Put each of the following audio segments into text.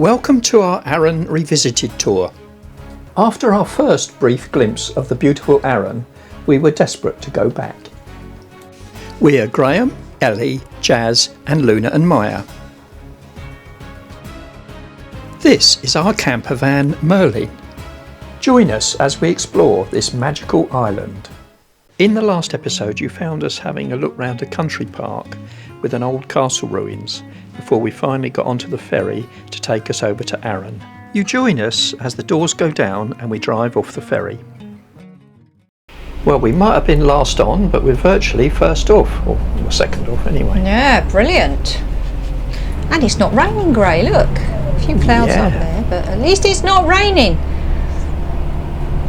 Welcome to our Arran Revisited tour. After our first brief glimpse of the beautiful Arran, we were desperate to go back. We are Graham, Ellie, Jazz and Luna and Maya. This is our campervan Merlin. Join us as we explore this magical island. In the last episode you found us having a look round a country park with an old castle ruins before we finally got onto the ferry to take us over to Arran. You join us as the doors go down and we drive off the ferry. Well, we might have been last on, but we're virtually first off, or second off anyway. Yeah, brilliant. And it's not raining, Gray, look. A few clouds up there, but at least it's not raining.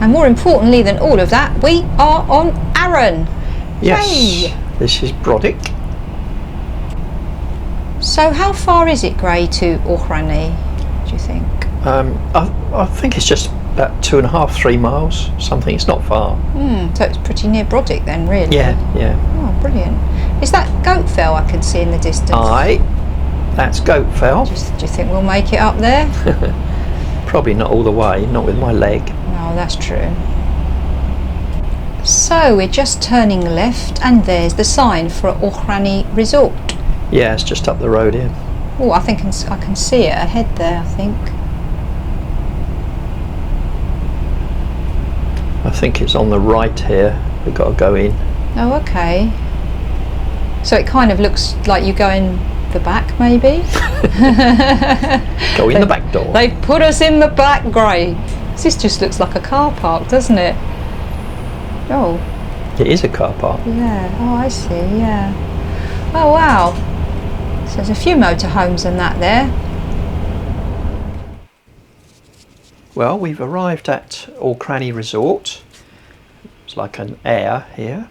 And more importantly than all of that, we are on Arran. Yes, Yay. This is Brodick. So how far is it, Gray, to Auchrannie, do you think? I think it's just about 2.5, 3 miles, something. It's not far. So it's pretty near Brodick then, really? Yeah. Oh, brilliant. Is that Goatfell I can see in the distance? Aye, that's Goatfell. Do you think we'll make it up there? Probably not all the way, not with my leg. No, that's true. So we're just turning left and there's the sign for Auchrannie Resort. Yeah, it's just up the road here. Oh, I think I can see it ahead there, I think. I think it's on the right here. We've got to go in. Oh, okay. So it kind of looks like you go in the back, maybe? Go in the back door. They've put us in the back, Gray. This just looks like a car park, doesn't it? Oh. It is a car park. Yeah. Oh, I see, yeah. Oh, wow. So there's a few motorhomes and that there. Well, we've arrived at Auchrannie Resort. It's like an air here.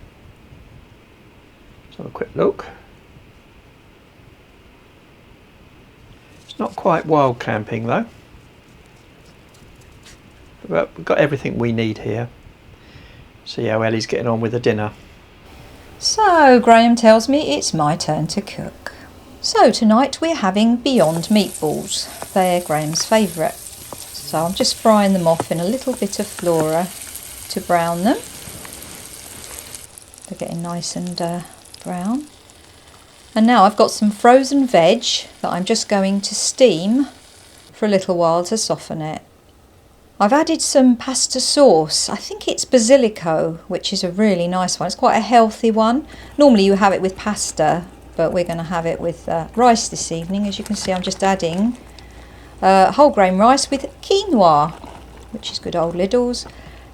Let's have a quick look. It's not quite wild camping though. But we've got everything we need here. See how Ellie's getting on with the dinner. So Graham tells me it's my turn to cook. So tonight we're having Beyond meatballs. They're Graham's favourite. So I'm just frying them off in a little bit of flora to brown them. They're getting nice and brown. And now I've got some frozen veg that I'm just going to steam for a little while to soften it. I've added some pasta sauce. I think it's basilico, which is a really nice one. It's quite a healthy one. Normally you have it with pasta, but we're going to have it with rice this evening. As you can see, I'm just adding whole grain rice with quinoa, which is good old Lidl's.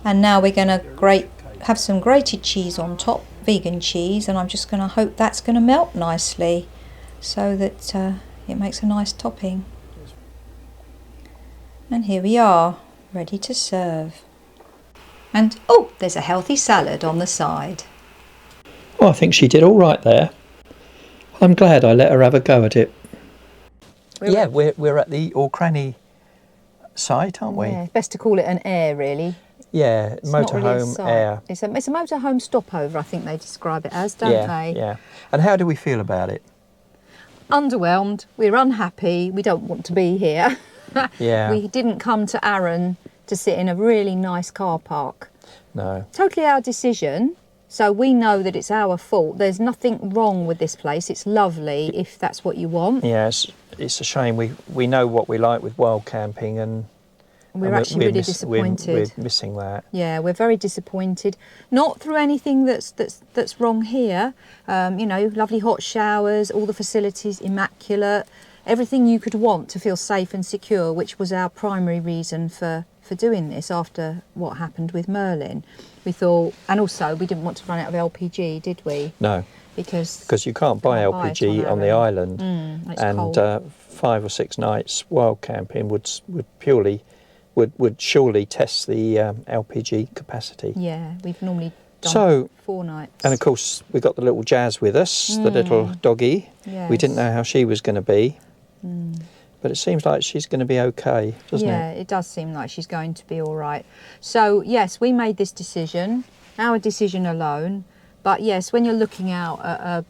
And now we're going to have some grated cheese on top, vegan cheese, and I'm just going to hope that's going to melt nicely so that it makes a nice topping. And here we are, ready to serve. And oh, there's a healthy salad on the side. Well, I think she did all right there. I'm glad I let her have a go at it. We're at the Auchrannie site, aren't we? Yeah, it's best to call it an air, really. Yeah, motorhome air. It's a motorhome stopover, I think they describe it as, don't they? Yeah. And how do we feel about it? Underwhelmed. We're unhappy. We don't want to be here. Yeah. We didn't come to Arran to sit in a really nice car park. No. Totally our decision. So we know that it's our fault. There's nothing wrong with this place. It's lovely if that's what you want. Yes, it's a shame. We know what we like with wild camping, and we're actually really disappointed. We're missing that. Yeah, we're very disappointed. Not through anything that's wrong here. You know, lovely hot showers, all the facilities immaculate, everything you could want to feel safe and secure, which was our primary reason for doing this after what happened with Merlin. We thought, and also we didn't want to run out of LPG, did we? No. Because you can't buy LPG on the island, and 5 or 6 nights wild camping would surely test the LPG capacity. Yeah, we've normally done 4 nights. And of course we've got the little Jazz with us, the little doggy. Yes. We didn't know how she was going to be. But it seems like she's going to be okay, doesn't it? Yeah, it does seem like she's going to be all right. So, yes, we made this decision, our decision alone. But, yes, when you're looking out at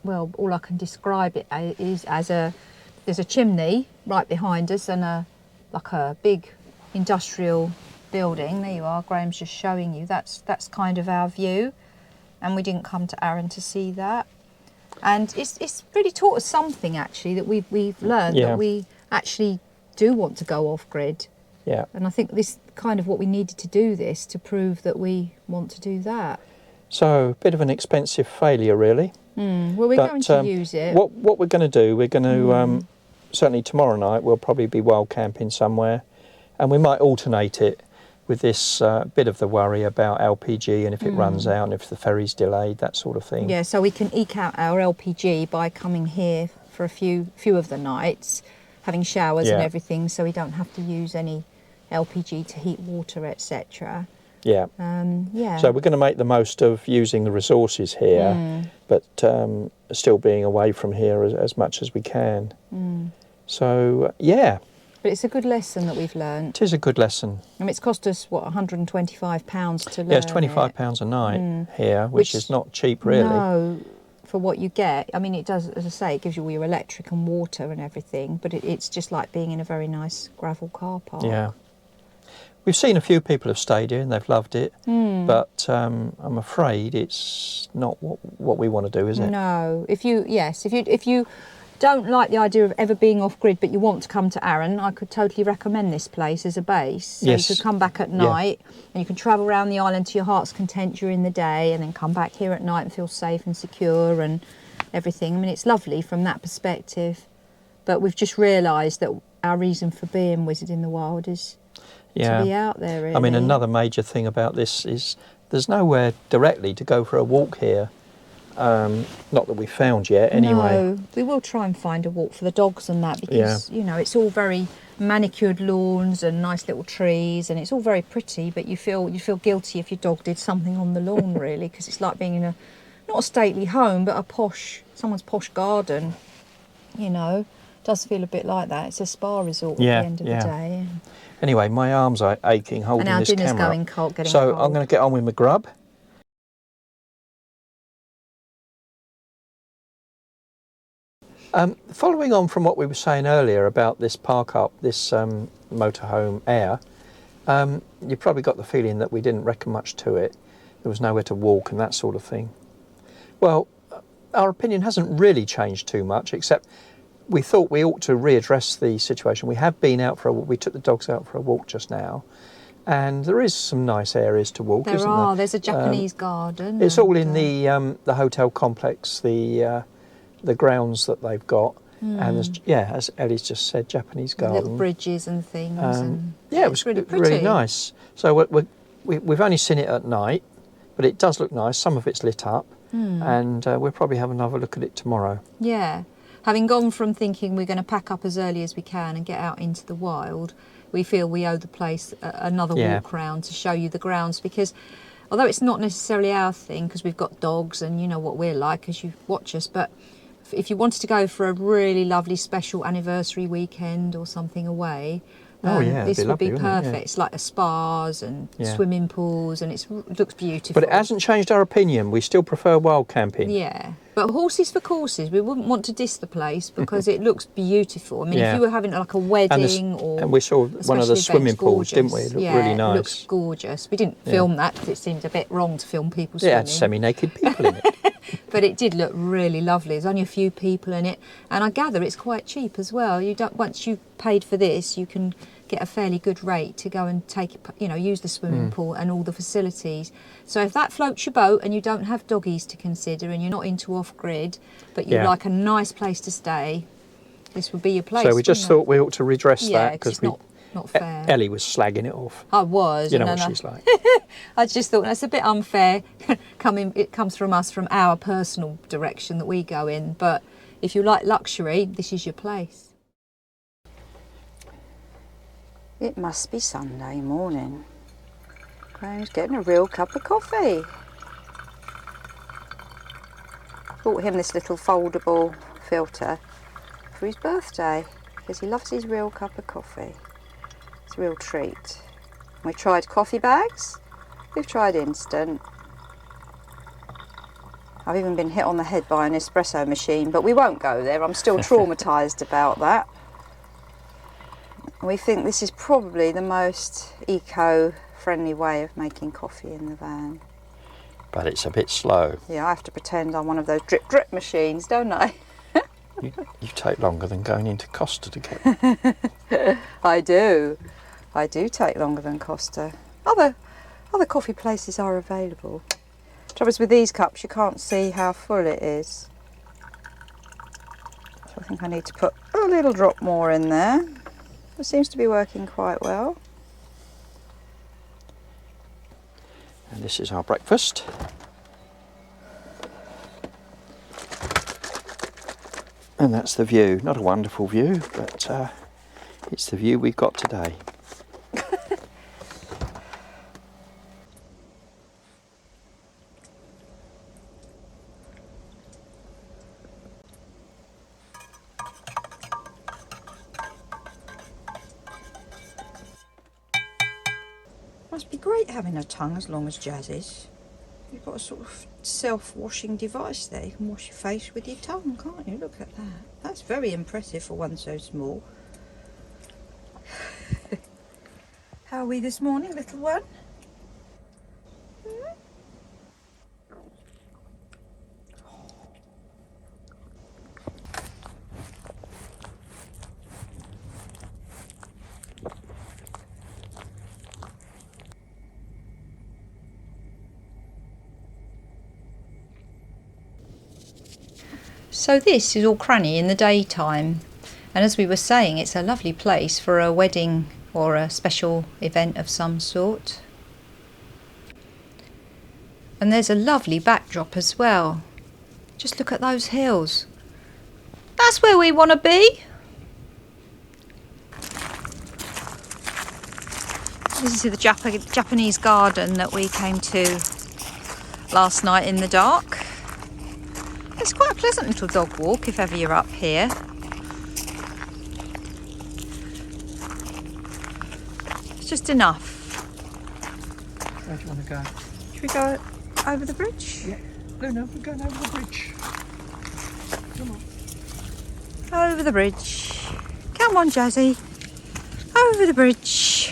well, all I can describe it is as a there's a chimney right behind us and like a big industrial building. There you are, Graham's just showing you. That's kind of our view, and we didn't come to Arran to see that. And it's really taught us something actually, that we've learned that we actually do want to go off grid. Yeah. And I think this kind of what we needed to do this to prove that we want to do that. So a bit of an expensive failure, really. Well, we're going to use it. What we're going to do, we're going to certainly tomorrow night we'll probably be wild camping somewhere, and we might alternate it with this bit of the worry about LPG and if it runs out and if the ferry's delayed, that sort of thing. Yeah, so we can eke out our LPG by coming here for a few of the nights, having showers and everything, so we don't have to use any LPG to heat water, etc. Yeah. So we're going to make the most of using the resources here, but still being away from here as much as we can. So, yeah. But it's a good lesson that we've learned. It is a good lesson. I mean, it's cost us, what, £125 to learn. Yeah, it's £25 a night here, which is not cheap, really. No, for what you get. I mean, it does, as I say, it gives you all your electric and water and everything, but it's just like being in a very nice gravel car park. Yeah. We've seen a few people have stayed here and they've loved it, but I'm afraid it's not what we want to do, is it? No. If you don't like the idea of ever being off grid, but you want to come to Arran, I could totally recommend this place as a base. So you could come back at night and you can travel around the island to your heart's content during the day, and then come back here at night and feel safe and secure and everything. I mean, it's lovely from that perspective, but we've just realised that our reason for being Wizard in the Wild is to be out there, really. I mean, another major thing about this is there's nowhere directly to go for a walk here. Not that we've found yet, anyway. No, we will try and find a walk for the dogs and that, because you know, it's all very manicured lawns and nice little trees, and it's all very pretty. But you feel guilty if your dog did something on the lawn, really, because it's like being in not a stately home, but someone's posh garden. You know, it does feel a bit like that. It's a spa resort at the end of the day. Anyway, my arms are aching holding this camera. And our dinner's going cold, getting cold. So I'm going to get on with my grub. Following on from what we were saying earlier about this park up, this motorhome air, you probably got the feeling that we didn't reckon much to it. There was nowhere to walk and that sort of thing. Well, our opinion hasn't really changed too much, except we thought we ought to readdress the situation. We have been out for a walk. We took the dogs out for a walk just now, and there is some nice areas to walk, isn't there? There's a Japanese garden. It's all in the hotel complex, the grounds that they've got, and there's, as Ellie's just said, Japanese garden. Little bridges and things. It was really nice. So we've only seen it at night, but it does look nice. Some of it's lit up, and we'll probably have another look at it tomorrow. Yeah. Having gone from thinking we're going to pack up as early as we can and get out into the wild, we feel we owe the place another walk round to show you the grounds, because although it's not necessarily our thing, because we've got dogs and you know what we're like as you watch us, but if you wanted to go for a really lovely special anniversary weekend or something away, this would be perfect. It's like a spas and swimming pools, and it looks beautiful. But it hasn't changed our opinion. We still prefer wild camping. Yeah, but horses for courses. We wouldn't want to diss the place because it looks beautiful. I mean, if you were having like a wedding and we saw one of the swimming pools, didn't we? It looked really nice. It looks gorgeous. We didn't film that because it seemed a bit wrong to film people swimming. It had semi-naked people in it. But it did look really lovely. There's only a few people in it, and I gather it's quite cheap as well. Once you've paid for this, you can get a fairly good rate to go and use the swimming pool and all the facilities. So if that floats your boat and you don't have doggies to consider and you're not into off-grid, but you like a nice place to stay, this would be your place. So we just thought we ought to redress that, because not fair. Ellie was slagging it off. I was. You know what she's like. I just thought that's a bit unfair. It comes from us, from our personal direction that we go in. But if you like luxury, this is your place. It must be Sunday morning. Graham's getting a real cup of coffee. Bought him this little foldable filter for his birthday because he loves his real cup of coffee. It's a real treat. We've tried coffee bags, we've tried instant, I've even been hit on the head by an espresso machine, but we won't go there. I'm still traumatised about that. We think this is probably the most eco-friendly way of making coffee in the van. But it's a bit slow. Yeah, I have to pretend I'm one of those drip drip machines, don't I? You take longer than going into Costa to get. I do take longer than Costa. Other coffee places are available. Trouble is with these cups, you can't see how full it is. So I think I need to put a little drop more in there. It seems to be working quite well. And this is our breakfast. And that's the view. Not a wonderful view, but it's the view we've got today. Must be great having a tongue as long as Jazz's. You've got a sort of self-washing device there. You can wash your face with your tongue, can't you? Look at that. That's very impressive for one so small. How are we this morning, little one? So this is Auchrannie in the daytime, and as we were saying, it's a lovely place for a wedding or a special event of some sort. And there's a lovely backdrop as well. Just look at those hills. That's where we want to be. This is the Japanese garden that we came to last night in the dark. It's quite a pleasant little dog walk if ever you're up here. It's just enough. Where do you want to go? Should we go over the bridge? Yeah. No, we're going over the bridge. Come on. Over the bridge. Come on, Jazzy. Over the bridge.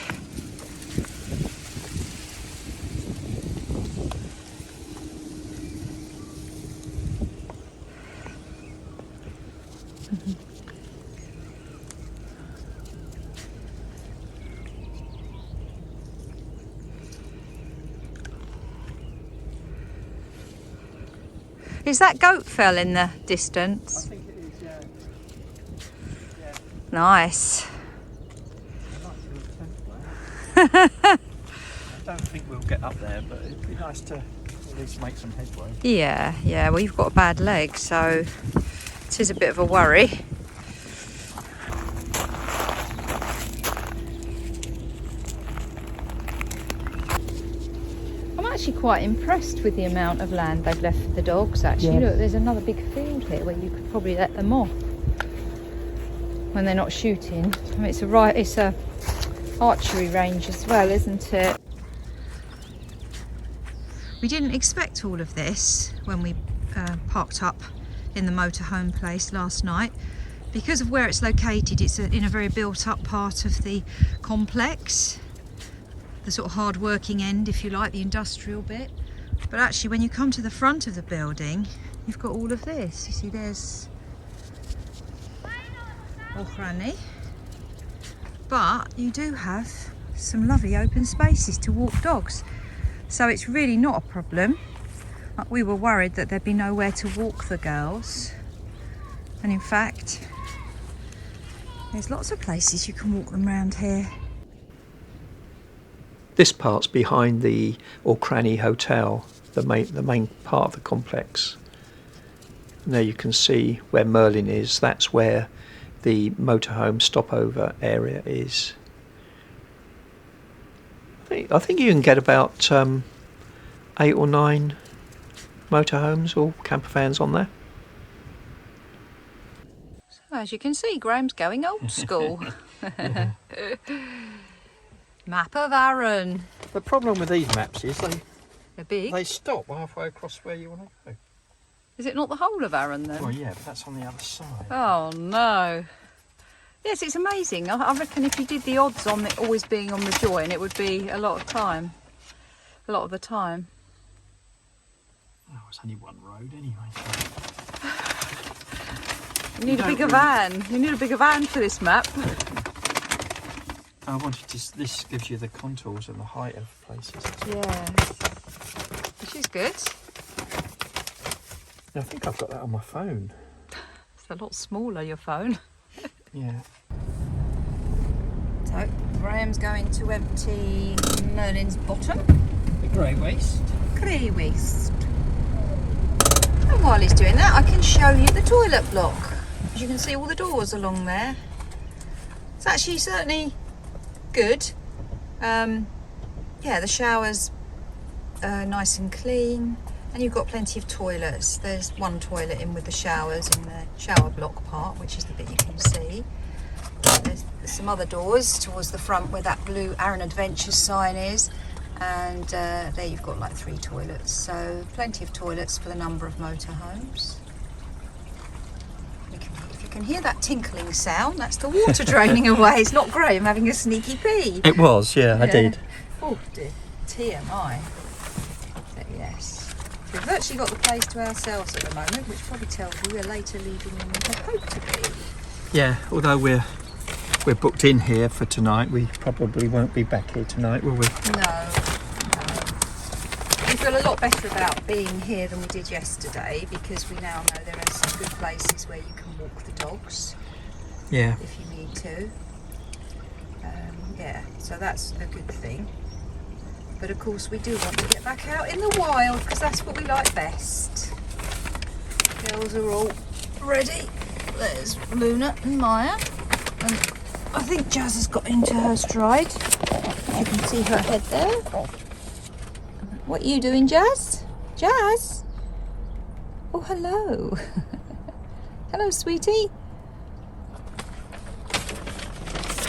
Is that goat fell in the distance? I think it is, yeah. Nice. I don't think we'll get up there, but it'd be nice to at least make some headway. Yeah, well, you've got a bad leg, so it is a bit of a worry. I'm actually quite impressed with the amount of land they've left for the dogs, actually. Yeah. Look, there's another big field here where you could probably let them off when they're not shooting. I mean, it's a archery range as well, isn't it? We didn't expect all of this when we parked up in the motorhome place last night. Because of where it's located, it's in a very built up part of the complex. The sort of hard working end, if you like, the industrial bit. But actually when you come to the front of the building, you've got all of this. You see there's Auchrannie, but you do have some lovely open spaces to walk dogs. So it's really not a problem. We were worried that there'd be nowhere to walk the girls. And in fact, there's lots of places you can walk them around here. This part's behind the Auchrannie Hotel, the main part of the complex. And there you can see where Merlin is. That's where the motorhome stopover area is. I think you can get about 8 or 9 motorhomes or campervans on there. So as you can see, Graham's going old school. Map of Arran. The problem with these maps is They're big. they stop halfway across where you want to go. Is it not the whole of Arran then? Well, yeah, but that's on the other side. Oh no. Yes, it's amazing. I reckon if you did the odds on it always being on the join, it would be a lot of time. A lot of the time. Oh, it's only one road anyway. You need a bigger van. You need a bigger van for this map. I wanted to. This gives you the contours and the height of places. Yeah. Which is good. I think I've got that on my phone. It's a lot smaller, your phone. Yeah. So, Graham's going to empty Merlin's bottom. The grey waste. Grey waste. And while he's doing that, I can show you the toilet block. As you can see all the doors along there. It's actually certainly good. Yeah, the shower's nice and clean. And you've got plenty of toilets. There's one toilet in with the showers in the shower block part, which is the bit you can see. There's some other doors towards the front where that blue Arran Adventures sign is. And there you've got like 3 toilets. So plenty of toilets for the number of motorhomes. If you can hear that tinkling sound, that's the water draining away. It's not Graham having a sneaky pee. It was, yeah, I did. Oh dear, TMI. But yes. We've virtually got the place to ourselves at the moment, which probably tells you we're later leaving than we had hoped to be. Yeah, although we're booked in here for tonight, we probably won't be back here tonight, will we? No. We feel a lot better about being here than we did yesterday because we now know there are some good places where you can walk the dogs. Yeah. If you need to. Yeah, so that's a good thing. But of course we do want to get back out in the wild because that's what we like best. Girls are all ready. There's Luna and Maya. And I think Jazz has got into her stride. You can see her head there. What are you doing, Jazz? Jazz? Oh, hello. Hello, sweetie.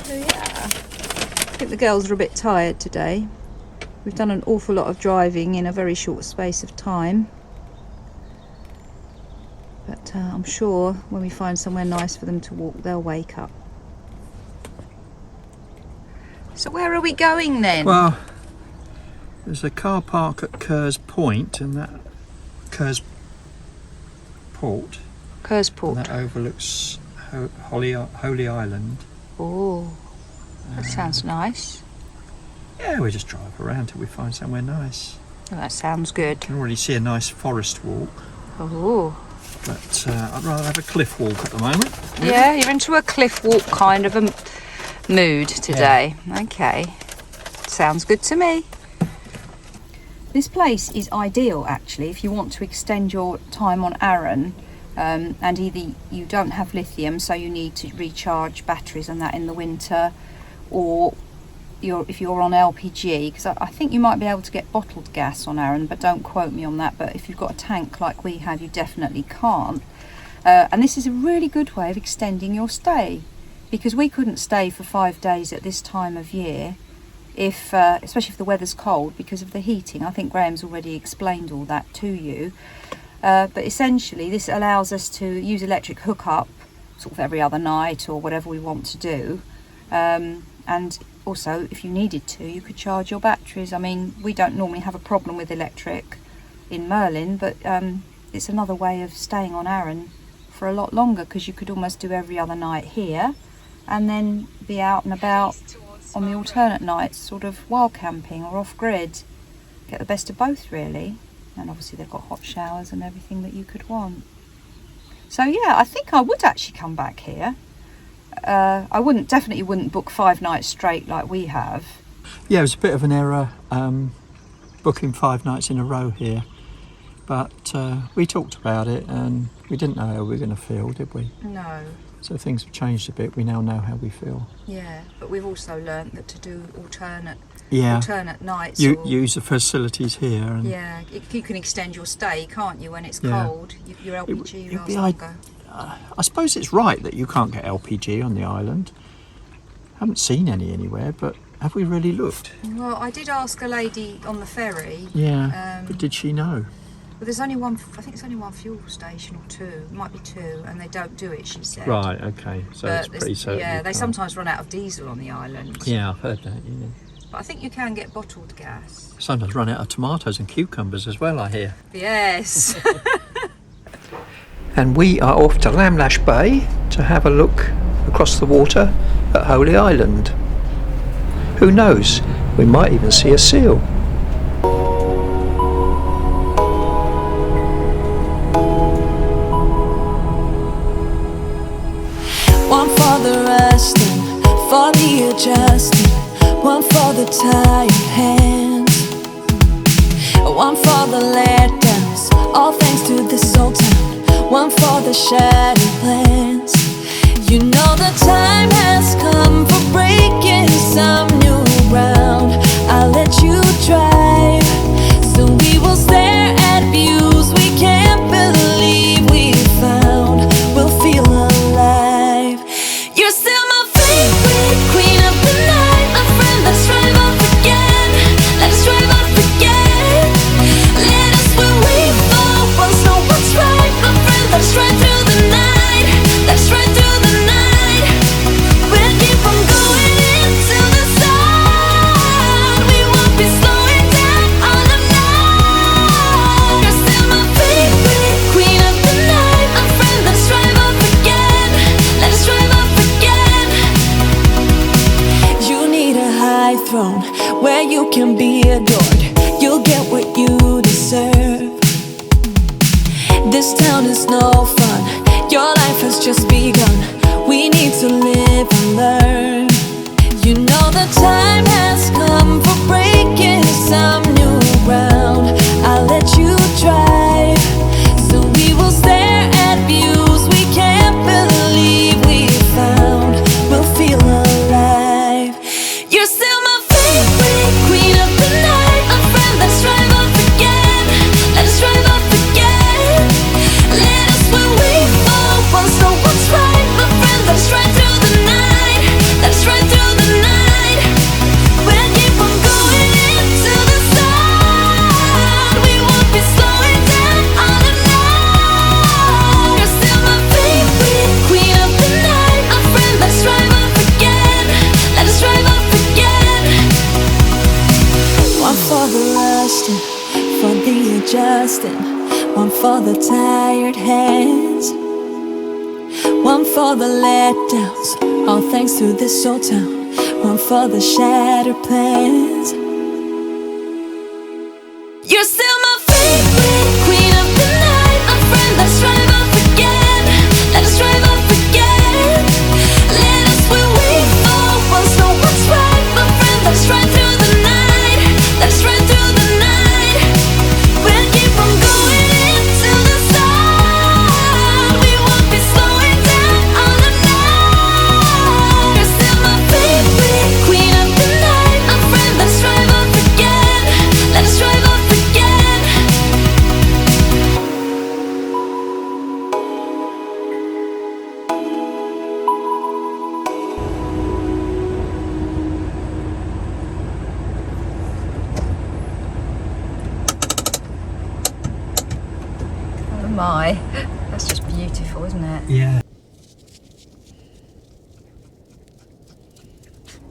So yeah, I think the girls are a bit tired today. We've done an awful lot of driving in a very short space of time. But I'm sure when we find somewhere nice for them to walk, they'll wake up. So where are we going then? Well, there's a car park at Ker's Point and that Ker's Port. Ker's Port. And that overlooks Holy Island. Oh, that sounds nice. Yeah, we just drive around till we find somewhere nice. Oh, that sounds good. You can already see a nice forest walk. Oh. But I'd rather have a cliff walk at the moment. Yeah, you're into a cliff walk kind of a mood today. Yeah. Okay. Sounds good to me. This place is ideal actually if you want to extend your time on Arran and either you don't have lithium so you need to recharge batteries and that in the winter, or if you're on LPG, because I think you might be able to get bottled gas on Arran, but don't quote me on that. But if you've got a tank like we have, you definitely can't. And this is a really good way of extending your stay, because we couldn't stay for 5 days at this time of year, if especially if the weather's cold, because of the heating. I think Graham's already explained all that to you. But essentially, this allows us to use electric hookup sort of every other night or whatever we want to do. And also, if you needed to, you could charge your batteries. I mean, we don't normally have a problem with electric in Merlin, but it's another way of staying on Arran for a lot longer, because you could almost do every other night here and then be out and about on the alternate nights, sort of wild camping or off-grid. Get the best of both, really. And obviously they've got hot showers and everything that you could want. So yeah, I think I would actually come back here. I definitely wouldn't book 5 nights straight like we have. Yeah, it was a bit of an error booking 5 nights in a row here, but we talked about it and we didn't know how we were going to feel, did we? No. So things have changed a bit. We now know how we feel. Yeah, but we've also learnt that to do alternate nights. Use the facilities here. And yeah, you can extend your stay, can't you, when it's cold? Your LPG lasts longer. I suppose it's right that you can't get LPG on the island. I haven't seen any anywhere, but have we really looked? Well, I did ask a lady on the ferry. Yeah, but did she know? But there's only one, I think it's only one fuel station or two, it might be two, and they don't do it, she said. Right, okay, so But it's pretty certain. yeah, you they can't. sometimes run out of diesel on the island. Yeah, I've heard that, yeah. But I think you can get bottled gas. Sometimes run out of tomatoes and cucumbers as well, I hear. Yes. And we are off to Lamlash Bay to have a look across the water at Holy Island. Who knows, we might even see a seal. One for the resting, for the adjusting, one for the tired hands, one for the letdowns, all thanks to this old town, one for the shattered plans. You know the time has come for breaking some new ground. I'll let you drive, so we will stare at views we can't believe we found. We'll feel alive. You're still my favorite queen of the night, my friend. Let's drive off again. Let's drive off again. Let us where we fall. Once know what's right, my friend. Let's ride through the night. Let's ride through the night. We'll keep on going into the sun. We won't be slowing down all night. You're still my favorite queen of the night, my friend. Let's drive off again. Let's drive off again. You need a high throne where you can be adored. You'll get what you deserve. This town is no fun. Your life has just begun. We need to live and learn. You know the time has come for breaking some new ground. I'll let you drive, so we will stare at views we can't believe we found. We'll feel alive. You're still my favorite queen of the night, my friend. Let's drive off again. Let's drive off again. Let us where we fall. Once know what's right, my friend. Let's ride through the night. Let's ride through the night. We'll keep on going into the sun. We won't be slowing down all night. You're still my favorite queen of the night, my friend. Let's drive off again. Let's drive off again. One for the lusting, for the adjusting, one for the tired hands, one for the letdowns, all thanks to this old town, one for the shattered plans. You're still my favorite queen of the night, my friend. Let's drive off again. Let's drive off again. Let us where we fall. Once know what's right, my friend. Let's ride through the night. Let's ride through the night. We'll keep on going into the sun. We won't be slowing down all night. You're still my favorite queen of the night, my friend. Let's drive off again. Let's drive off again. Oh my, that's just beautiful, isn't it? Yeah.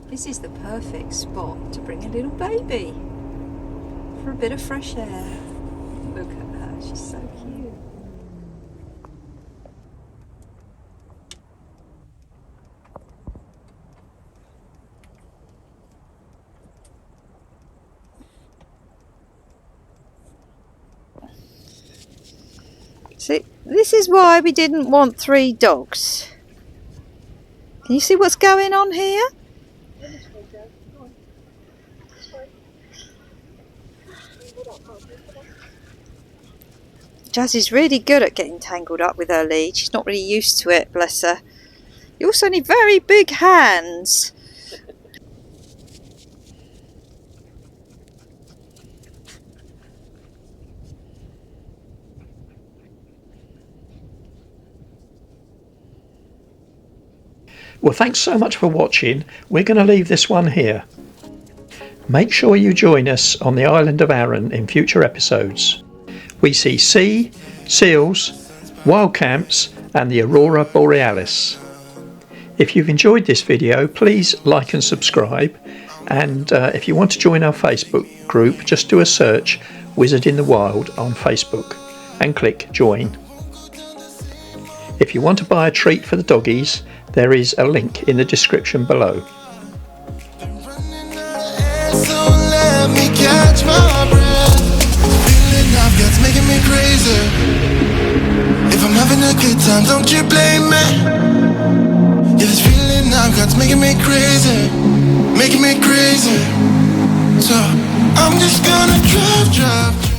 This is the perfect spot to bring a little baby for a bit of fresh air. Look at her, she's so cute. See, this is why we didn't want 3 dogs. Can you see what's going on here? Jazz is really good at getting tangled up with her lead. She's not really used to it, bless her. You also need very big hands. Well, thanks so much for watching. We're going to leave this one here. Make sure you join us on the island of Arran in future episodes. We see sea, seals, wild camps and the aurora borealis. If you've enjoyed this video, please like and subscribe, and if you want to join our Facebook group, just do a search Wizard in the Wild on Facebook and click join. If you want to buy a treat for the doggies, there is a link in the description below. So let me catch my breath. Feeling I've got's making me crazy. If I'm having a good time, don't you blame me. Yeah, this feeling I've got's making me crazy. Making me crazy. So I'm just gonna drive